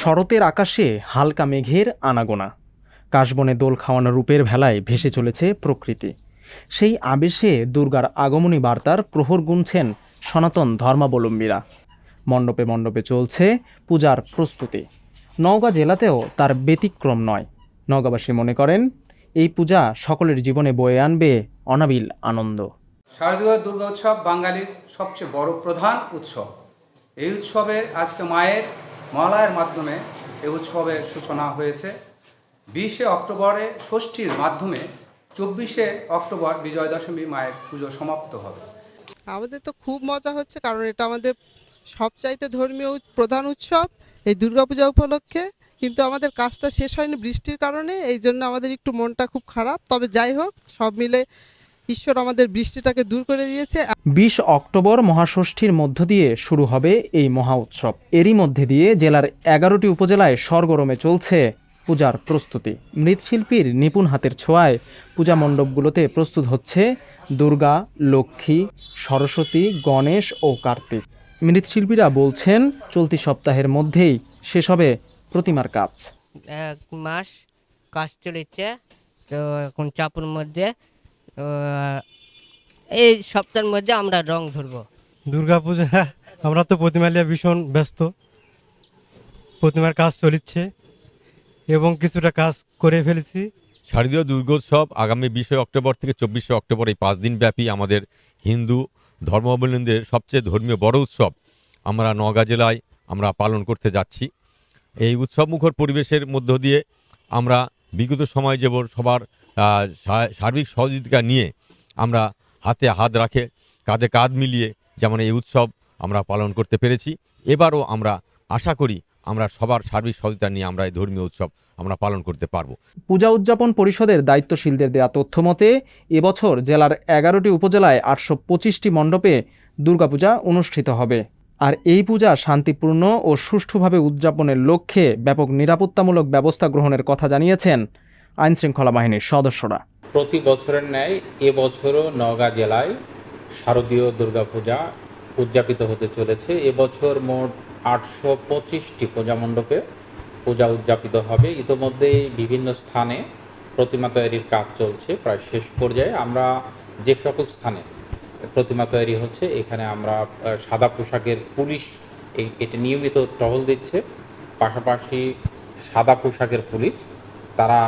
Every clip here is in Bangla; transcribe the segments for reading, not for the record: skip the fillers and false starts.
শরতের আকাশে হালকা মেঘের আনাগোনা, কাশবনে দোল খাওয়ানো রূপের ভেলায় ভেসে চলেছে প্রকৃতি। সেই আবেশে দুর্গার আগমনী বার্তার প্রহর গুনছেন সনাতন ধর্মাবলম্বীরা। মণ্ডপে মণ্ডপে চলছে পূজার প্রস্তুতি। নওগাঁ জেলাতেও তার ব্যতিক্রম নয়। নওগাঁবাসী মনে করেন এই পূজা সকলের জীবনে বয়ে আনবে অনাবিল আনন্দ। শারদীয় দুর্গা উৎসব বাঙালির সবচেয়ে বড় প্রধান উৎসব। এই উৎসবের আজকে মায়ের মহালয়ার মাধ্যমে এই উৎসবের সূচনা হয়েছে। 20শে অক্টোবরে ষষ্ঠীর মাধ্যমে 24শে অক্টোবর বিজয়া দশমী মায়ের পুজো সমাপ্ত হবে। আমাদের তো খুব মজা হচ্ছে, কারণ এটা আমাদের সবচাইতে ধর্মীয় প্রধান উৎসব এই দুর্গাপূজা উপলক্ষে। কিন্তু আমাদের কাজটা শেষ হয়নি বৃষ্টির কারণে, এই জন্য আমাদের একটু মনটা খুব খারাপ। তবে যাই হোক, সব মিলে ঈশ্বর আমাদের বৃষ্টিটাকে দূর করে দিয়েছে। 20 অক্টোবর মহাষষ্ঠীর মধ্য দিয়ে শুরু হবে এই মহা উৎসব। এরই মধ্যে দিয়ে জেলার 11টি উপজেলায় সরগরমে চলছে পূজার প্রস্তুতি। মৃৎশিল্পীর নিপুণ হাতের ছোঁয়ায় পূজা মণ্ডপগুলোতে প্রস্তুত হচ্ছে দুর্গা, লক্ষ্মী, সরস্বতী, গণেশ ও কার্তিক। মৃৎশিল্পীরা বলছেন চলতি সপ্তাহের মধ্যেই শেষ হবে প্রতিমার কাজ। 1 মাস কাজ চলেছে, তো এখন চাপুর মধ্যে এই সপ্তাহের মধ্যে আমরা রং ধরবো। দুর্গাপূজা আমরা তো প্রতিমা নিয়ে ভীষণ ব্যস্ত। প্রতিমার কাজ চলছে এবং কিছুটা কাজ করে ফেলেছি। শারদীয় দুর্গোৎসব আগামী 20শে অক্টোবর থেকে 24শে অক্টোবর এই 5 দিন ব্যাপী আমাদের হিন্দু ধর্মাবলম্বীদের সবচেয়ে ধর্মীয় বড় উৎসব আমরা নওগাঁ জেলায় আমরা পালন করতে যাচ্ছি। এই উৎসবমুখর পরিবেশের মধ্য দিয়ে আমরা বিগত সময় যেমন সবার সার্বিক সহযোগিতা নিয়ে আমরা হাতে হাত রাখে কাঁধে কাঁধ মিলিয়ে যেমন এই উৎসব আমরা পালন করতে পেরেছি, এবারও আমরা আশা করি আমরা সবার সার্বিক সহযোগিতা নিয়ে আমরা এই ধর্মীয় উৎসব আমরা পালন করতে পারব। পূজা উদযাপন পরিষদের দায়িত্বশীলদের দেয়া তথ্য মতে এবছর জেলার 11টি উপজেলায় 825টি মণ্ডপে দুর্গাপূজা অনুষ্ঠিত হবে। আর এই পূজা শান্তিপূর্ণ ও সুষ্ঠুভাবে উদযাপনের লক্ষ্যে ব্যাপক নিরাপত্তামূলক ব্যবস্থা গ্রহণের কথা জানিয়েছেন আইনশৃঙ্খলা বাহিনীর সদস্যরা। প্রতি বছরের ন্যায় এবছরও নওগাঁ জেলায় শারদীয় দুর্গাপূজা উদযাপিত হতে চলেছে। এবছর মোট 825টি পূজা মণ্ডপে পূজা উদযাপিত হবে। ইতোমধ্যেই বিভিন্ন স্থানে প্রতিমা তৈরির কাজ চলছে, প্রায় শেষ পর্যায়ে। আমরা যে সকল স্থানে প্রতিমা তৈরি হচ্ছে এখানে আমরা সাদা পোশাকের পুলিশ এটি নিয়মিত টহল দিচ্ছে। পাশাপাশি সাদা পোশাকের পুলিশ তারা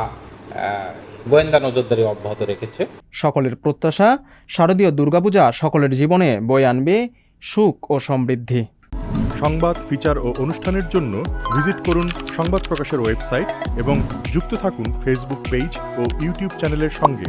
গোয়েন্দা নজরদারি অব্যাহত রেখেছে। সকলের প্রত্যাশা শারদীয় দুর্গাপূজা সকলের জীবনে বয়ে আনবে সুখ ও সমৃদ্ধি। সংবাদ, ফিচার ও অনুষ্ঠানের জন্য ভিজিট করুন সংবাদ প্রকাশের ওয়েবসাইট এবং যুক্ত থাকুন ফেসবুক পেজ ও ইউটিউব চ্যানেলের সঙ্গে।